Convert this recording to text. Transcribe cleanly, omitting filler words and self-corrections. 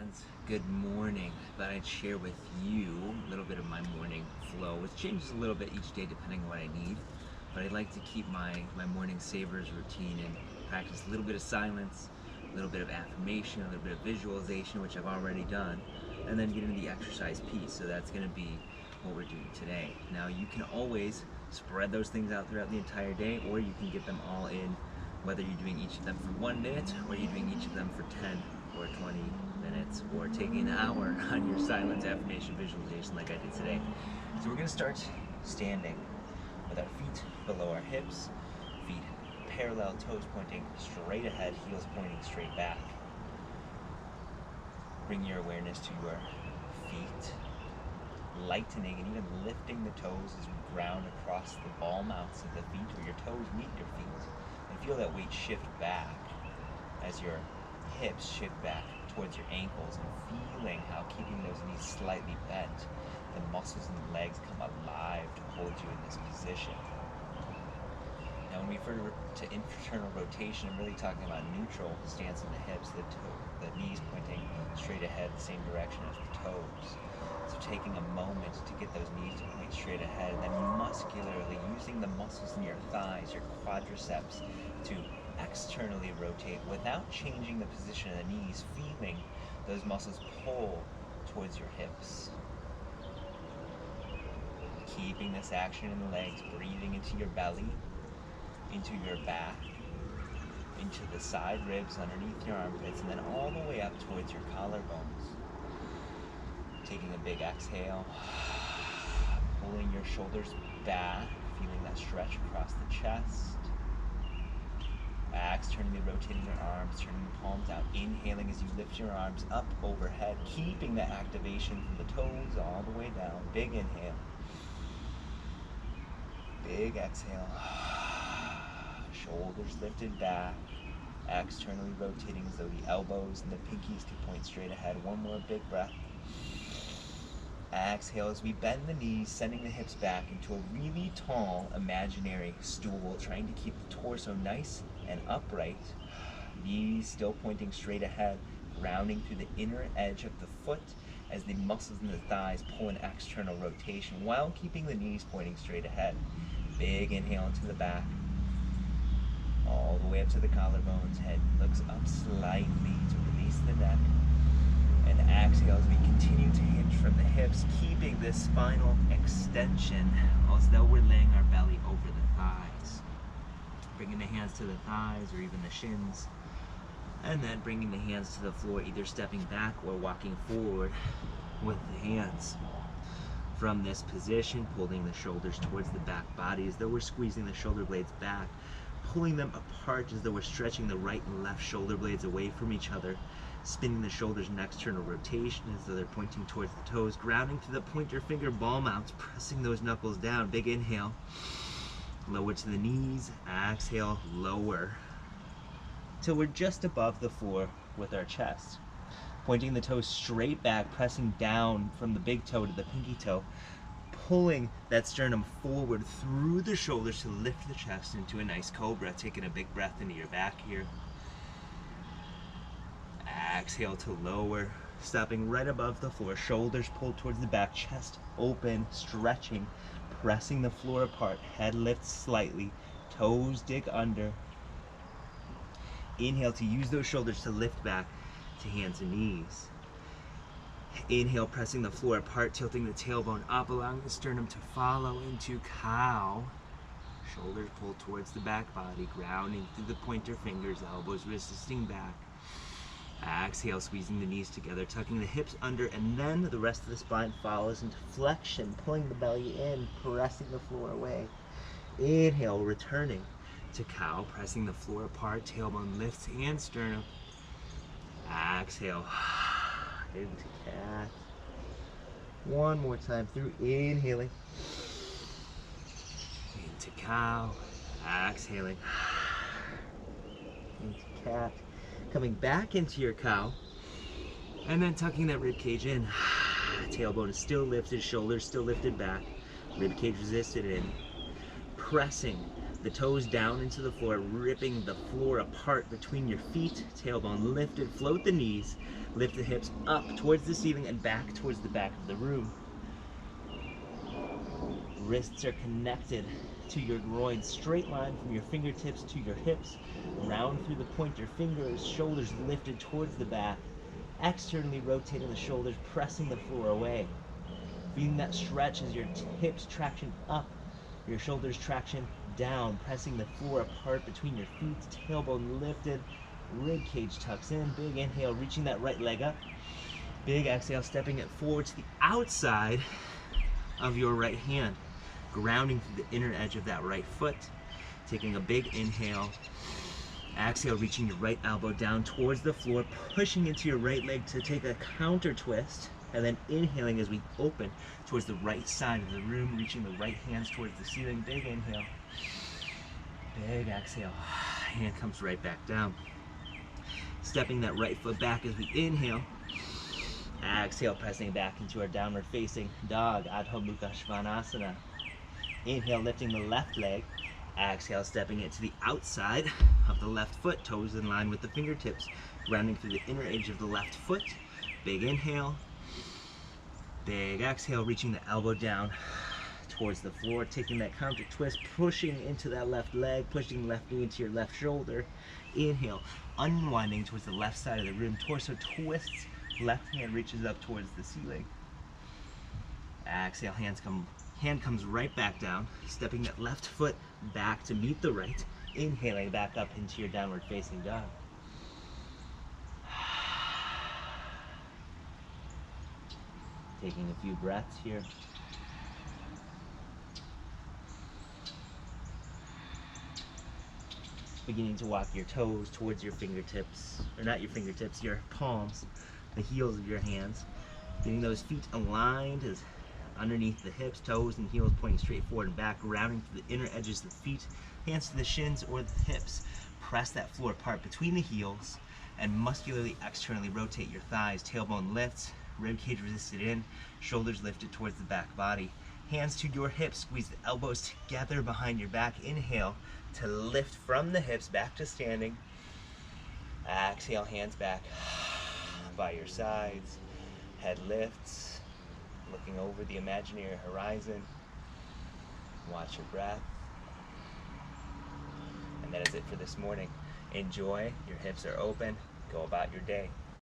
friends, good morning. Thought I'd share with you a little bit of my morning flow, which changes a little bit each day depending on what I need. But I like to keep my morning savers routine and practice a little bit of silence, a little bit of affirmation, a little bit of visualization, which I've already done, and then get into the exercise piece. So that's going to be what we're doing today. Now you can always spread those things out throughout the entire day, or you can get them all in, whether you're doing each of them for 1 minute or you're doing each of them for 10 or 20 minutes, or taking an hour on your silence affirmation visualization like I did today. So we're going to start standing with our feet below our hips, feet parallel, toes pointing straight ahead, heels pointing straight back. Bring your awareness to your feet, lightening and even lifting the toes as we ground across the ball mounts of the feet, where your toes meet your feet, and feel that weight shift back as your hips shift back towards your ankles, and feeling how keeping those knees slightly bent, the muscles in the legs come alive to hold you in this position. Now when we refer to internal rotation, I'm really talking about neutral stance in the hips, the knees pointing straight ahead, the same direction as the toes. So taking a moment to get those knees to point straight ahead, and then muscularly using the muscles in your thighs, your quadriceps, to externally rotate without changing the position of the knees, feeling those muscles pull towards your hips. Keeping this action in the legs, breathing into your belly, into your back, into the side ribs underneath your armpits, and then all the way up towards your collarbones. Taking a big exhale, pulling your shoulders back, feeling that stretch across the chest. Externally rotating your arms, turning the palms out, inhaling as you lift your arms up overhead, keeping the activation from the toes all the way down. Big inhale, big exhale. Shoulders lifted back, externally rotating as though the elbows and the pinkies could point straight ahead. One more big breath. Exhale as we bend the knees, sending the hips back into a really tall imaginary stool, trying to keep the torso nice and upright. Knees still pointing straight ahead, grounding through the inner edge of the foot as the muscles in the thighs pull an external rotation while keeping the knees pointing straight ahead. Big inhale into the back, all the way up to the collarbones. Head looks up slightly to release the neck. And exhale as we continue to hinge from the hips, keeping this spinal extension as though we're laying our belly over the thighs. Bringing the hands to the thighs or even the shins. And then bringing the hands to the floor, either stepping back or walking forward with the hands. From this position, pulling the shoulders towards the back body as though we're squeezing the shoulder blades back, pulling them apart as though we're stretching the right and left shoulder blades away from each other, spinning the shoulders in external rotation as though they're pointing towards the toes, grounding to the pointer finger ball mounts, pressing those knuckles down. Big inhale, lower to the knees, exhale, lower, till we're just above the floor with our chest. Pointing the toes straight back, pressing down from the big toe to the pinky toe, pulling that sternum forward through the shoulders to lift the chest into a nice cobra. Taking a big breath into your back here. Exhale to lower, stopping right above the floor, shoulders pulled towards the back, chest open, stretching, pressing the floor apart, head lifts slightly, toes dig under. Inhale to use those shoulders to lift back to hands and knees. Inhale, pressing the floor apart, tilting the tailbone up, allowing the sternum to follow into cow. Shoulders pulled towards the back body, grounding through the pointer fingers, elbows resisting back. Exhale, squeezing the knees together, tucking the hips under, and then the rest of the spine follows into flexion, pulling the belly in, pressing the floor away. Inhale, returning to cow, pressing the floor apart, tailbone lifts and sternum. Exhale, into cat. One more time through inhaling. Into cow, exhaling. Into cat. Coming back into your cow, and then tucking that rib cage in. Tailbone is still lifted, shoulders still lifted back, rib cage resisted in. Pressing The toes down into the floor, ripping the floor apart between your feet. Tailbone lifted, float the knees. Lift the hips up towards the ceiling and back towards the back of the room. Wrists are connected to your groin, straight line from your fingertips to your hips. Round through the pointer fingers, shoulders lifted towards the back. Externally rotating the shoulders, pressing the floor away. Feeling that stretch as your hips traction up, your shoulders traction down, pressing the floor apart between your feet. Tailbone lifted, rib cage tucks in. Big inhale, reaching that right leg up. Big exhale, stepping it forward to the outside of your right hand, grounding through the inner edge of that right foot. Taking a big inhale. Exhale, reaching your right elbow down towards the floor, pushing into your right leg to take a counter twist, and then inhaling as we open towards the right side of the room, reaching the right hands towards the ceiling. Big inhale. Big exhale. Hand comes right back down. Stepping that right foot back as we inhale. Exhale, pressing back into our downward facing dog, Adho Mukha Svanasana. Inhale, lifting the left leg. Exhale, stepping it to the outside of the left foot, toes in line with the fingertips, rounding through the inner edge of the left foot. Big inhale. Big exhale, reaching the elbow down towards the floor, taking that counter twist, pushing into that left leg, pushing the left knee into your left shoulder. Inhale, unwinding towards the left side of the room, torso twists, left hand reaches up towards the ceiling. Exhale, hand comes right back down, stepping that left foot back to meet the right, inhaling back up into your downward facing dog. Taking a few breaths here. Beginning to walk your toes towards your fingertips, or not your fingertips, your palms, the heels of your hands. Getting those feet aligned as underneath the hips, toes and heels pointing straight forward and back, rounding through the inner edges of the feet, hands to the shins or the hips. Press that floor apart between the heels and muscularly externally rotate your thighs. Tailbone lifts, rib cage resisted in, shoulders lifted towards the back body. Hands to your hips, squeeze the elbows together behind your back. Inhale to lift from the hips back to standing. Exhale, hands back by your sides. Head lifts, looking over the imaginary horizon. Watch your breath. And that is it for this morning. Enjoy, your hips are open, go about your day.